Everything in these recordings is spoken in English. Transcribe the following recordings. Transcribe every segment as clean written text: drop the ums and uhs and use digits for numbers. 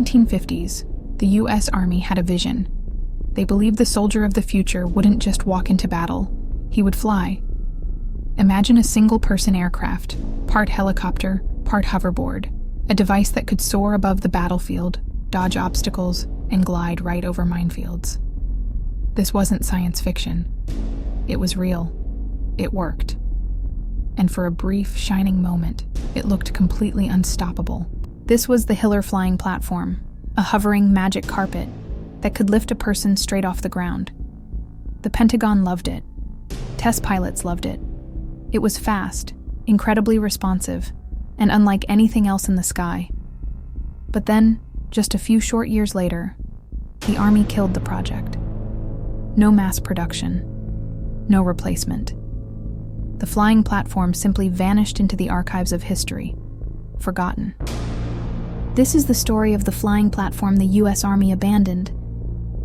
1950s, the U.S. Army had a vision. They believed the soldier of the future wouldn't just walk into battle, he would fly. Imagine a single-person aircraft, part helicopter, part hoverboard, a device that could soar above the battlefield, dodge obstacles, and glide right over minefields. This wasn't science fiction. It was real. It worked. And for a brief, shining moment, it looked completely unstoppable. This was the Hiller flying platform, a hovering magic carpet that could lift a person straight off the ground. The Pentagon loved it. Test pilots loved it. It was fast, incredibly responsive, and unlike anything else in the sky. But then, just a few short years later, the Army killed the project. No mass production. No replacement. The flying platform simply vanished into the archives of history, forgotten. This is the story of the flying platform the U.S. Army abandoned,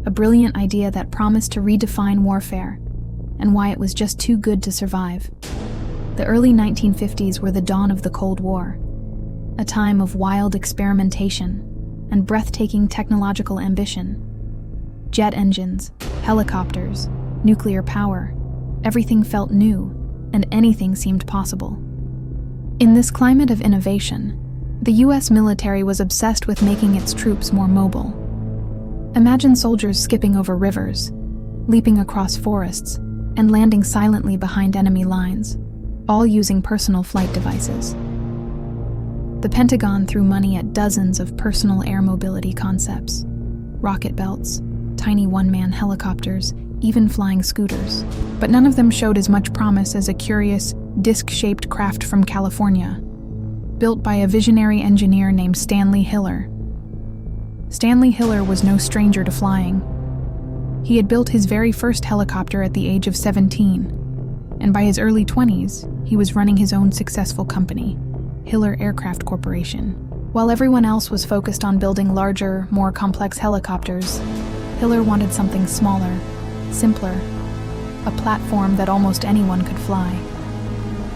a brilliant idea that promised to redefine warfare, and why it was just too good to survive. The early 1950s were the dawn of the Cold War, a time of wild experimentation and breathtaking technological ambition. Jet engines, helicopters, nuclear power, everything felt new, and anything seemed possible. In this climate of innovation, the U.S. military was obsessed with making its troops more mobile. Imagine soldiers skipping over rivers, leaping across forests, and landing silently behind enemy lines, all using personal flight devices. The Pentagon threw money at dozens of personal air mobility concepts: rocket belts, tiny one-man helicopters, even flying scooters. But none of them showed as much promise as a curious, disc-shaped craft from California, built by a visionary engineer named Stanley Hiller. Stanley Hiller was no stranger to flying. He had built his very first helicopter at the age of 17, and by his early 20s, he was running his own successful company, Hiller Aircraft Corporation. While everyone else was focused on building larger, more complex helicopters, Hiller wanted something smaller, simpler, a platform that almost anyone could fly.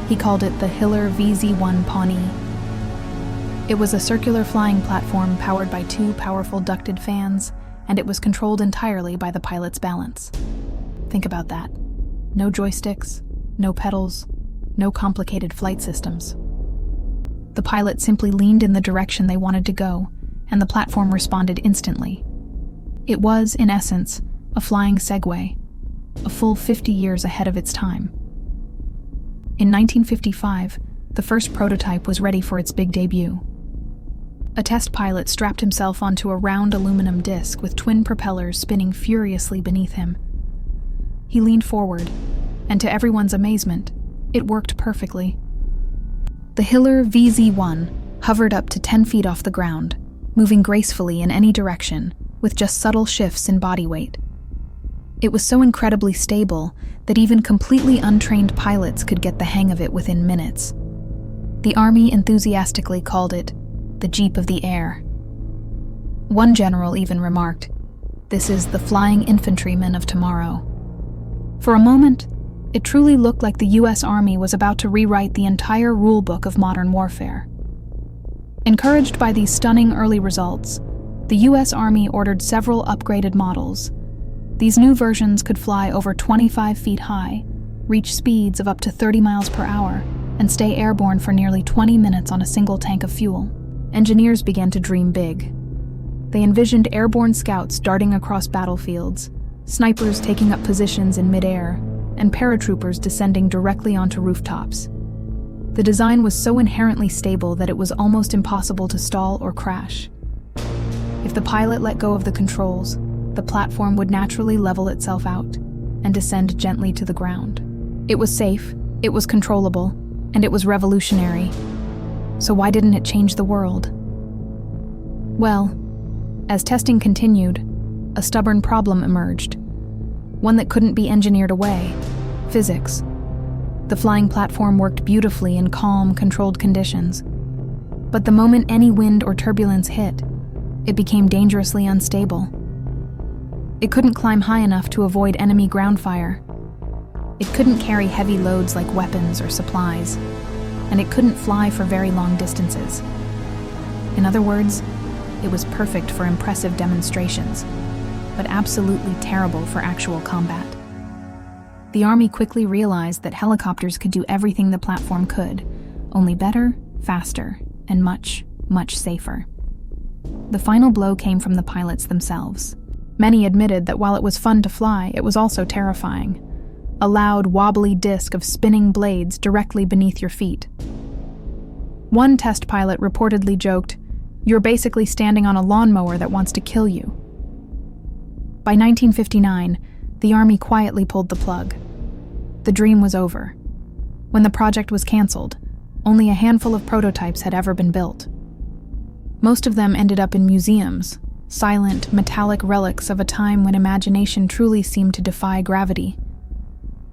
He called it the Hiller VZ-1 Pawnee. It was a circular flying platform powered by two powerful ducted fans, and it was controlled entirely by the pilot's balance. Think about that. No joysticks, no pedals, no complicated flight systems. The pilot simply leaned in the direction they wanted to go, and the platform responded instantly. It was, in essence, a flying Segway, a full 50 years ahead of its time. In 1955, the first prototype was ready for its big debut. A test pilot strapped himself onto a round aluminum disc with twin propellers spinning furiously beneath him. He leaned forward, and to everyone's amazement, it worked perfectly. The Hiller VZ-1 hovered up to 10 feet off the ground, moving gracefully in any direction, with just subtle shifts in body weight. It was so incredibly stable that even completely untrained pilots could get the hang of it within minutes. The Army enthusiastically called it the Jeep of the Air. One general even remarked, "This is the flying infantryman of tomorrow." For a moment, it truly looked like the U.S. Army was about to rewrite the entire rulebook of modern warfare. Encouraged by these stunning early results, the U.S. Army ordered several upgraded models. These new versions could fly over 25 feet high, reach speeds of up to 30 miles per hour, and stay airborne for nearly 20 minutes on a single tank of fuel. Engineers began to dream big. They envisioned airborne scouts darting across battlefields, snipers taking up positions in midair, and paratroopers descending directly onto rooftops. The design was so inherently stable that it was almost impossible to stall or crash. If the pilot let go of the controls, the platform would naturally level itself out and descend gently to the ground. It was safe, it was controllable, and it was revolutionary. So why didn't it change the world? Well, as testing continued, a stubborn problem emerged. One that couldn't be engineered away: physics. The flying platform worked beautifully in calm, controlled conditions. But the moment any wind or turbulence hit, it became dangerously unstable. It couldn't climb high enough to avoid enemy ground fire. It couldn't carry heavy loads like weapons or supplies, and it couldn't fly for very long distances. In other words, It was perfect for impressive demonstrations, but absolutely terrible for actual combat. The Army quickly realized that helicopters could do everything the platform could, only better, faster, and much, much safer. The final blow came from the pilots themselves. Many admitted that while it was fun to fly, it was also terrifying. A loud, wobbly disc of spinning blades directly beneath your feet. One test pilot reportedly joked, "You're basically standing on a lawnmower that wants to kill you." By 1959, the Army quietly pulled the plug. The dream was over. When the project was canceled, only a handful of prototypes had ever been built. Most of them ended up in museums, silent, metallic relics of a time when imagination truly seemed to defy gravity.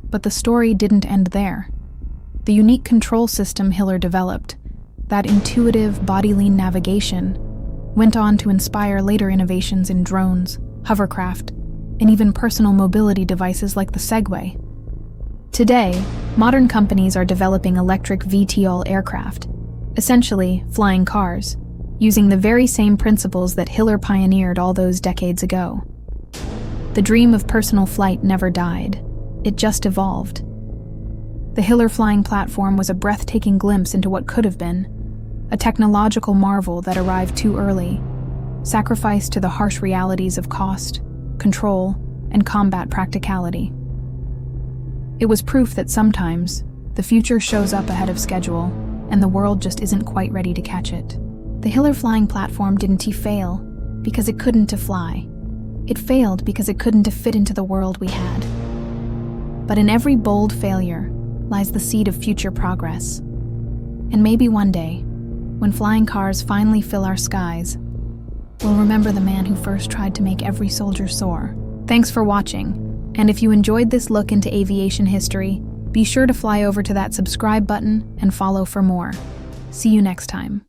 But the story didn't end there. The unique control system Hiller developed, that intuitive body-lean navigation, went on to inspire later innovations in drones, hovercraft, and even personal mobility devices like the Segway. Today, modern companies are developing electric VTOL aircraft, essentially flying cars, using the very same principles that Hiller pioneered all those decades ago. The dream of personal flight never died. It just evolved. The Hiller flying platform was a breathtaking glimpse into what could have been, a technological marvel that arrived too early, sacrificed to the harsh realities of cost, control, and combat practicality. It was proof that sometimes the future shows up ahead of schedule, and the world just isn't quite ready to catch it. The Hiller flying platform didn't fail because it couldn't fly. It failed because it couldn't fit into the world we had. But in every bold failure lies the seed of future progress. And maybe one day, when flying cars finally fill our skies, we'll remember the man who first tried to make every soldier soar. Thanks for watching, and if you enjoyed this look into aviation history, be sure to fly over to that subscribe button and follow for more. See you next time.